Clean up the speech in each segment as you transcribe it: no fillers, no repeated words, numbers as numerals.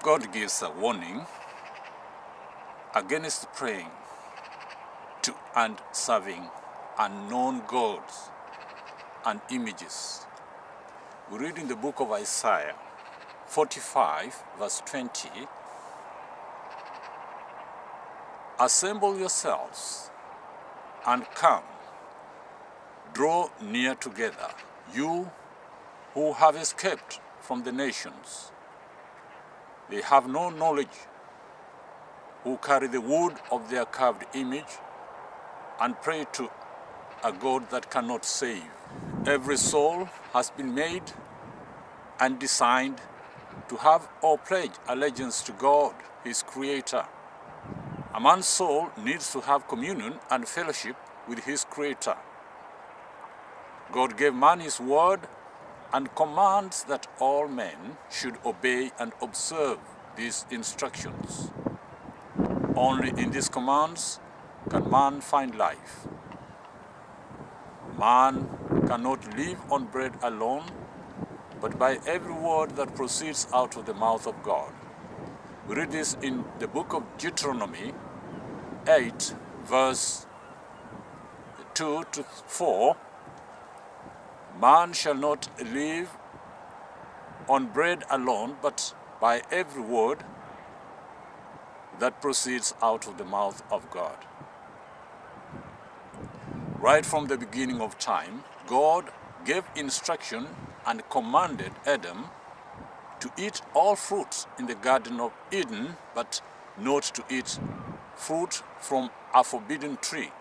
God gives a warning against praying to and serving unknown gods and images. We read in the book of Isaiah 45 verse 20, "Assemble yourselves and come, draw near together, you who have escaped from the nations. They have no knowledge, who carry the wood of their carved image and pray to a God that cannot save." Every soul has been made and designed to have or pledge allegiance to God, his creator. A man's soul needs to have communion and fellowship with his creator. God gave man his word and commands that all men should obey and observe these instructions. Only in these commands can man find life. Man cannot live on bread alone, but by every word that proceeds out of the mouth of God. We read this in the book of Deuteronomy 8, verse 2 to 4. "Man shall not live on bread alone, but by every word that proceeds out of the mouth of God." Right from the beginning of time, God gave instruction and commanded Adam to eat all fruits in the Garden of Eden, but not to eat fruit from a forbidden tree.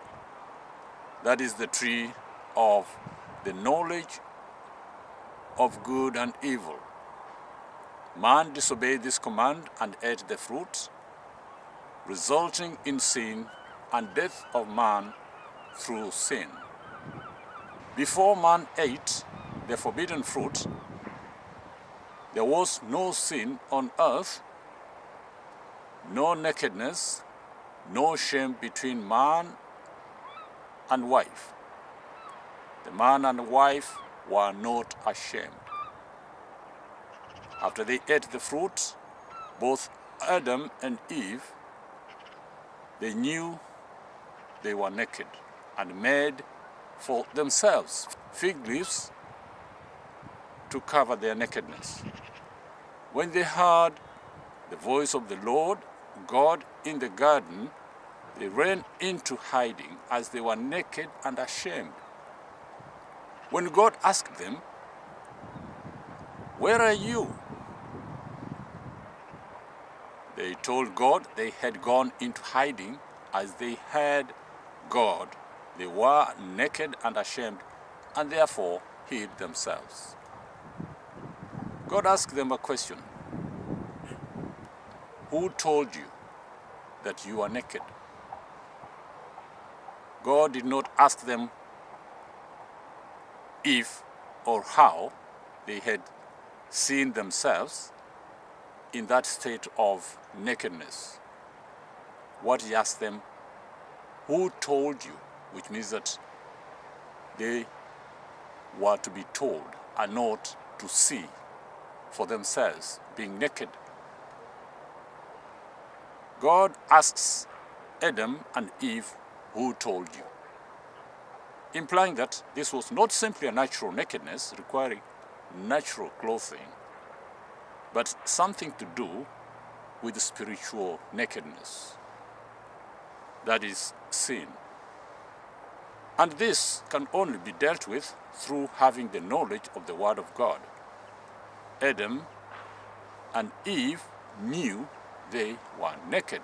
That is the tree of the knowledge of good and evil. Man disobeyed this command and ate the fruit, resulting in sin and death of man through sin. Before man ate the forbidden fruit, there was no sin on earth, no nakedness, no shame between man and wife. The man and wife were not ashamed. After they ate the fruit, both Adam and Eve, they knew they were naked and made for themselves fig leaves to cover their nakedness. When they heard the voice of the Lord God in the garden, they ran into hiding as they were naked and ashamed. When God asked them, "Where are you?" they told God they had gone into hiding as they had God. They were naked and ashamed and therefore hid themselves. God asked them a question. "Who told you that you are naked?" God did not ask them if or how they had seen themselves in that state of nakedness. What he asked them, "Who told you?" which means that they were to be told and not to see for themselves being naked. God asks Adam and Eve, "Who told you?" implying that this was not simply a natural nakedness requiring natural clothing, but something to do with spiritual nakedness. That is sin. And this can only be dealt with through having the knowledge of the Word of God. Adam and Eve knew they were naked.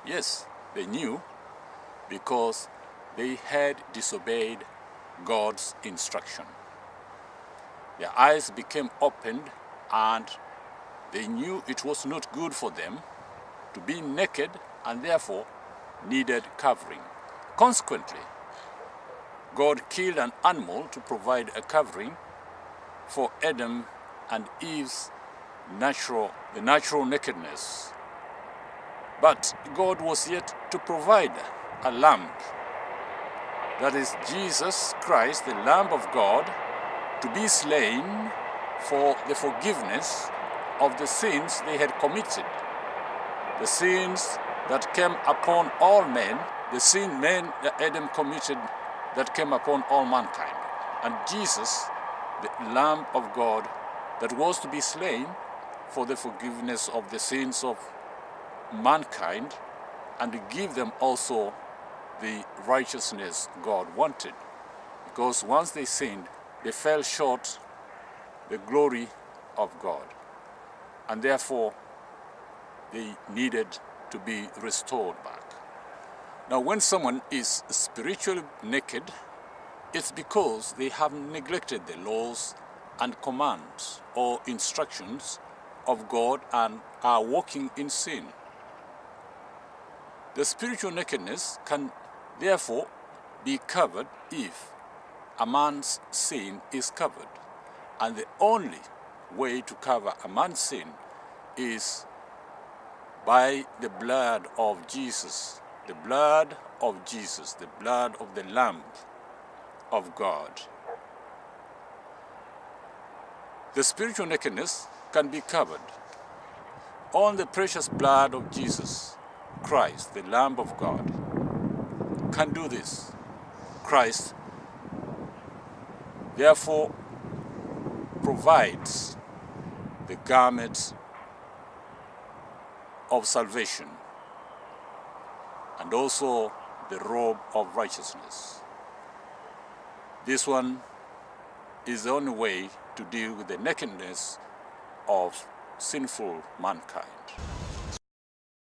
Yes, they knew because they had disobeyed God's instruction. Their eyes became opened and they knew it was not good for them to be naked and therefore needed covering. Consequently, God killed an animal to provide a covering for Adam and Eve's natural nakedness. But God was yet to provide a lamb, that is Jesus Christ, the Lamb of God, to be slain for the forgiveness of the sins they had committed, the sins that came upon all men, the sin men that Adam committed that came upon all mankind. And Jesus, the Lamb of God that was to be slain for the forgiveness of the sins of mankind and to give them also the righteousness God wanted. Because once they sinned, they fell short the glory of God. And therefore, they needed to be restored back. Now, when someone is spiritually naked, it's because they have neglected the laws and commands or instructions of God and are walking in sin. The spiritual nakedness can therefore be covered if a man's sin is covered. And the only way to cover a man's sin is by the blood of Jesus, the blood of Jesus, the blood of the Lamb of God. The spiritual nakedness can be covered on the precious blood of Jesus Christ, the Lamb of God, can do this. Christ, therefore, provides the garment of salvation and also the robe of righteousness. This one is the only way to deal with the nakedness of sinful mankind.